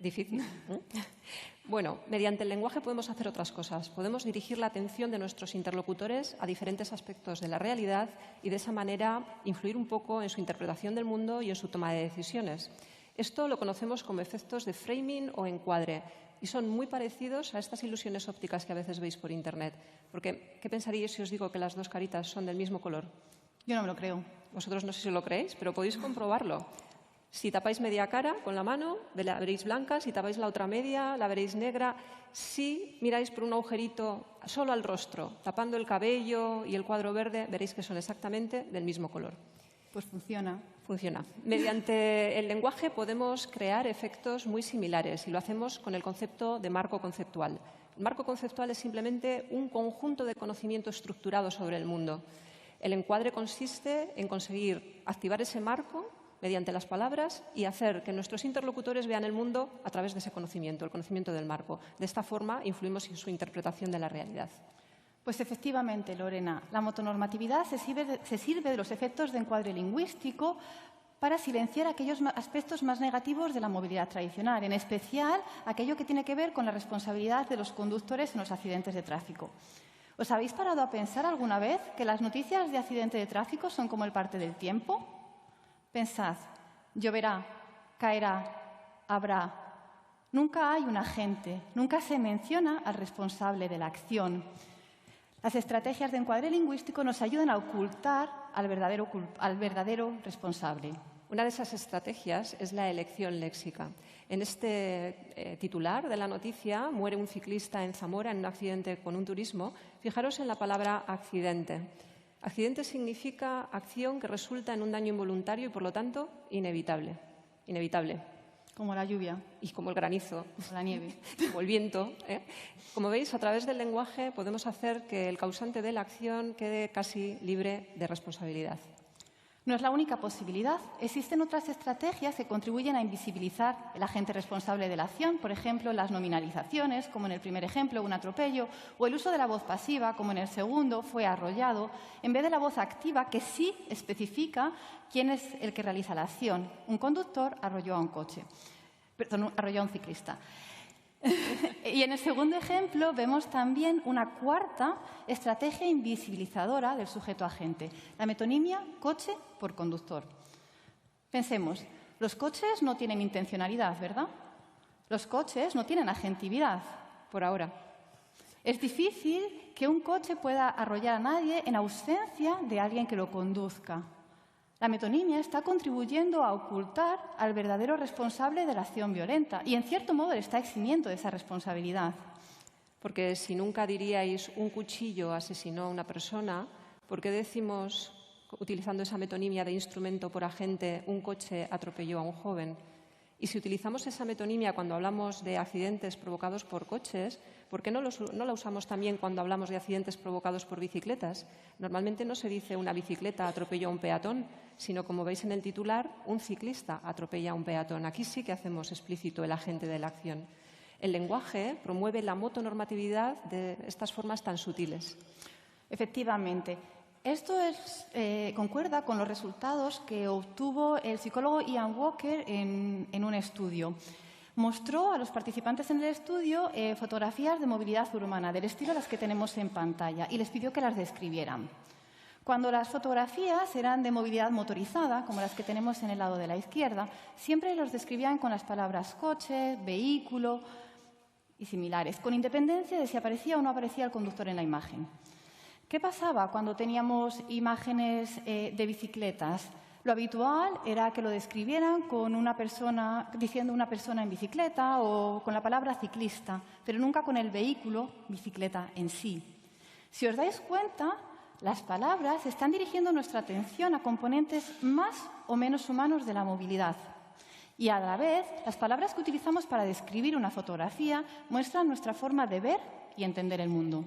Difícil. Bueno, mediante el lenguaje podemos hacer otras cosas. Podemos dirigir la atención de nuestros interlocutores a diferentes aspectos de la realidad y de esa manera influir un poco en su interpretación del mundo y en su toma de decisiones. Esto lo conocemos como efectos de framing o encuadre y son muy parecidos a estas ilusiones ópticas que a veces veis por Internet. Porque, ¿qué pensaríais si os digo que las dos caritas son del mismo color? Yo no me lo creo. Vosotros no sé si lo creéis, pero podéis comprobarlo. Si tapáis media cara con la mano, la veréis blanca. Si tapáis la otra media, la veréis negra. Si miráis por un agujerito solo al rostro, tapando el cabello y el cuadro verde, veréis que son exactamente del mismo color. Pues funciona. Funciona. Mediante el lenguaje podemos crear efectos muy similares y lo hacemos con el concepto de marco conceptual. El marco conceptual es simplemente un conjunto de conocimiento estructurado sobre el mundo. El encuadre consiste en conseguir activar ese marco mediante las palabras y hacer que nuestros interlocutores vean el mundo a través de ese conocimiento, el conocimiento del marco. De esta forma influimos en su interpretación de la realidad. Pues efectivamente, Lorena, la motonormatividad se sirve de los efectos de encuadre lingüístico para silenciar aquellos aspectos más negativos de la movilidad tradicional, en especial aquello que tiene que ver con la responsabilidad de los conductores en los accidentes de tráfico. ¿Os habéis parado a pensar alguna vez que las noticias de accidente de tráfico son como el parte del tiempo? Pensad, lloverá, caerá, habrá. Nunca hay un agente, nunca se menciona al responsable de la acción. Las estrategias de encuadre lingüístico nos ayudan a ocultar al verdadero responsable. Una de esas estrategias es la elección léxica. En este titular de la noticia, muere un ciclista en Zamora en un accidente con un turismo. Fijaros en la palabra accidente. Accidente significa acción que resulta en un daño involuntario y, por lo tanto, inevitable. Inevitable. Como la lluvia. Y como el granizo. Como la nieve. Como el viento. Como veis, a través del lenguaje podemos hacer que el causante de la acción quede casi libre de responsabilidad. No es la única posibilidad. Existen otras estrategias que contribuyen a invisibilizar el agente responsable de la acción, por ejemplo, las nominalizaciones, como en el primer ejemplo, un atropello, o el uso de la voz pasiva, como en el segundo, fue arrollado, en vez de la voz activa, que sí especifica quién es el que realiza la acción. Un conductor arrolló a un coche. Perdón, arrolló a un ciclista. Y en el segundo ejemplo vemos también una cuarta estrategia invisibilizadora del sujeto agente, la metonimia coche por conductor. Pensemos, los coches no tienen intencionalidad, ¿verdad? Los coches no tienen agentividad, por ahora. Es difícil que un coche pueda arrollar a nadie en ausencia de alguien que lo conduzca. La metonimia está contribuyendo a ocultar al verdadero responsable de la acción violenta y, en cierto modo, le está eximiendo de esa responsabilidad. Porque si nunca diríais un cuchillo asesinó a una persona, ¿por qué decimos, utilizando esa metonimia de instrumento por agente, un coche atropelló a un joven? Y si utilizamos esa metonimia cuando hablamos de accidentes provocados por coches, ¿por qué no la usamos también cuando hablamos de accidentes provocados por bicicletas? Normalmente no se dice una bicicleta atropelló a un peatón, sino, como veis en el titular, un ciclista atropella a un peatón. Aquí sí que hacemos explícito el agente de la acción. El lenguaje promueve la motonormatividad de estas formas tan sutiles. Efectivamente. Esto concuerda con los resultados que obtuvo el psicólogo Ian Walker en un estudio. Mostró a los participantes en el estudio fotografías de movilidad urbana, del estilo de las que tenemos en pantalla, y les pidió que las describieran. Cuando las fotografías eran de movilidad motorizada, como las que tenemos en el lado de la izquierda, siempre los describían con las palabras coche, vehículo y similares, con independencia de si aparecía o no aparecía el conductor en la imagen. ¿Qué pasaba cuando teníamos imágenes de bicicletas? Lo habitual era que lo describieran con diciendo una persona en bicicleta o con la palabra ciclista, pero nunca con el vehículo bicicleta en sí. Si os dais cuenta, las palabras están dirigiendo nuestra atención a componentes más o menos humanos de la movilidad. Y a la vez, las palabras que utilizamos para describir una fotografía muestran nuestra forma de ver y entender el mundo.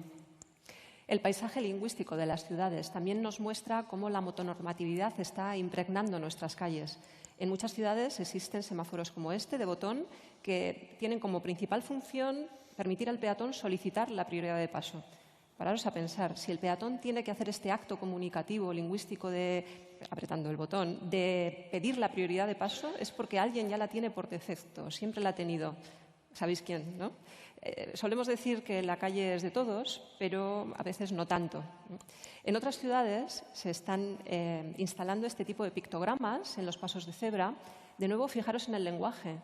El paisaje lingüístico de las ciudades también nos muestra cómo la motonormatividad está impregnando nuestras calles. En muchas ciudades existen semáforos como este, de botón, que tienen como principal función permitir al peatón solicitar la prioridad de paso. Pararos a pensar, si el peatón tiene que hacer este acto comunicativo, lingüístico de apretando el botón, de pedir la prioridad de paso es porque alguien ya la tiene por defecto, siempre la ha tenido. ¿Sabéis quién, no? Solemos decir que la calle es de todos, pero a veces no tanto. En otras ciudades se están instalando este tipo de pictogramas en los pasos de cebra. De nuevo, fijaros en el lenguaje.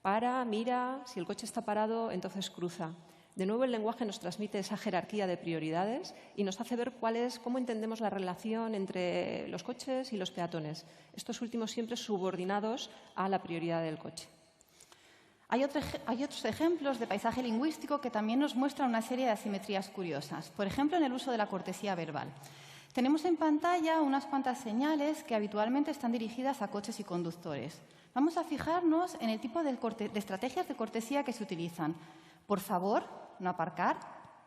Para, mira, si el coche está parado, entonces cruza. De nuevo, el lenguaje nos transmite esa jerarquía de prioridades y nos hace ver cómo entendemos la relación entre los coches y los peatones. Estos últimos siempre subordinados a la prioridad del coche. Hay otros ejemplos de paisaje lingüístico que también nos muestran una serie de asimetrías curiosas. Por ejemplo, en el uso de la cortesía verbal. Tenemos en pantalla unas cuantas señales que habitualmente están dirigidas a coches y conductores. Vamos a fijarnos en el tipo de estrategias de cortesía que se utilizan. Por favor, no aparcar.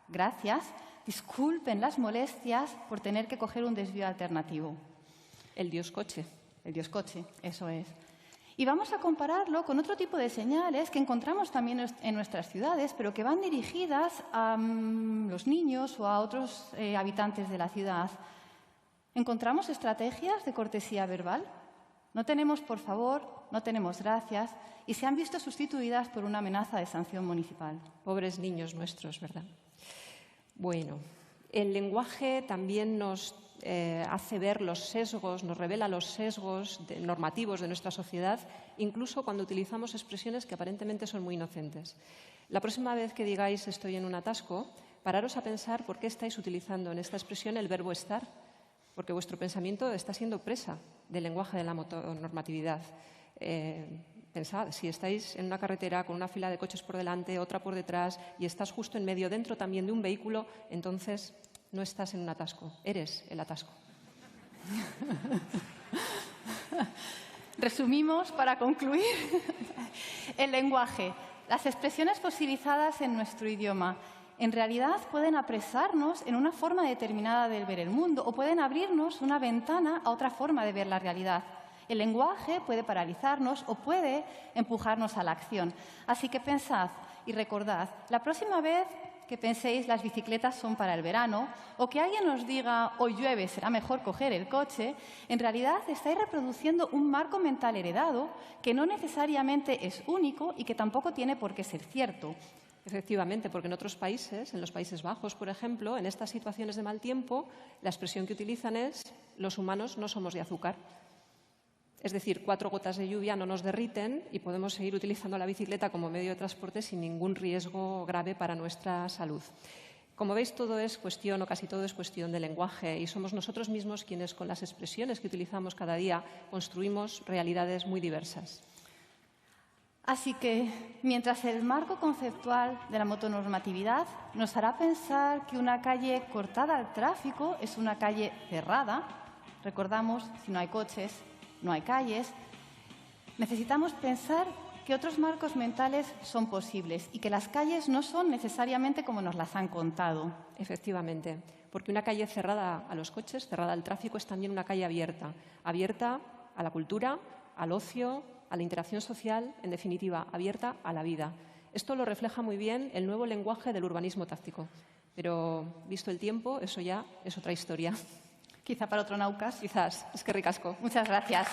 Gracias. Disculpen las molestias por tener que coger un desvío alternativo. El Dios coche. El Dios coche, eso es. Y vamos a compararlo con otro tipo de señales que encontramos también en nuestras ciudades, pero que van dirigidas a los niños o a otros habitantes de la ciudad. ¿Encontramos estrategias de cortesía verbal? No tenemos por favor, no tenemos gracias, y se han visto sustituidas por una amenaza de sanción municipal. Pobres niños nuestros, ¿verdad? Bueno, el lenguaje también nos hace ver los sesgos, nos revela los sesgos normativos de nuestra sociedad, incluso cuando utilizamos expresiones que aparentemente son muy inocentes. La próxima vez que digáis estoy en un atasco, pararos a pensar por qué estáis utilizando en esta expresión el verbo estar, porque vuestro pensamiento está siendo presa del lenguaje de la motonormatividad. Pensad, si estáis en una carretera con una fila de coches por delante, otra por detrás, y estás justo en medio, dentro también de un vehículo, entonces no estás en un atasco, eres el atasco. Resumimos para concluir. El lenguaje, las expresiones fosilizadas en nuestro idioma, en realidad pueden apresarnos en una forma determinada de ver el mundo o pueden abrirnos una ventana a otra forma de ver la realidad. El lenguaje puede paralizarnos o puede empujarnos a la acción. Así que pensad y recordad, la próxima vez que penséis las bicicletas son para el verano o que alguien os diga hoy llueve, será mejor coger el coche, en realidad estáis reproduciendo un marco mental heredado que no necesariamente es único y que tampoco tiene por qué ser cierto. Efectivamente, porque en otros países, en los Países Bajos, por ejemplo, en estas situaciones de mal tiempo, la expresión que utilizan es los humanos no somos de azúcar. Es decir, 4 gotas de lluvia no nos derriten y podemos seguir utilizando la bicicleta como medio de transporte sin ningún riesgo grave para nuestra salud. Como veis, todo es cuestión, o casi todo es cuestión de lenguaje, y somos nosotros mismos quienes, con las expresiones que utilizamos cada día, construimos realidades muy diversas. Así que, mientras el marco conceptual de la motonormatividad nos hará pensar que una calle cortada al tráfico es una calle cerrada, recordamos, si no hay coches, no hay calles, necesitamos pensar que otros marcos mentales son posibles y que las calles no son necesariamente como nos las han contado. Efectivamente, porque una calle cerrada a los coches, cerrada al tráfico, es también una calle abierta, abierta a la cultura, al ocio, a la interacción social, en definitiva, abierta a la vida. Esto lo refleja muy bien el nuevo lenguaje del urbanismo táctico. Pero, visto el tiempo, eso ya es otra historia. Quizá para otro Naucas. Quizás. Es que ricasco. Muchas gracias.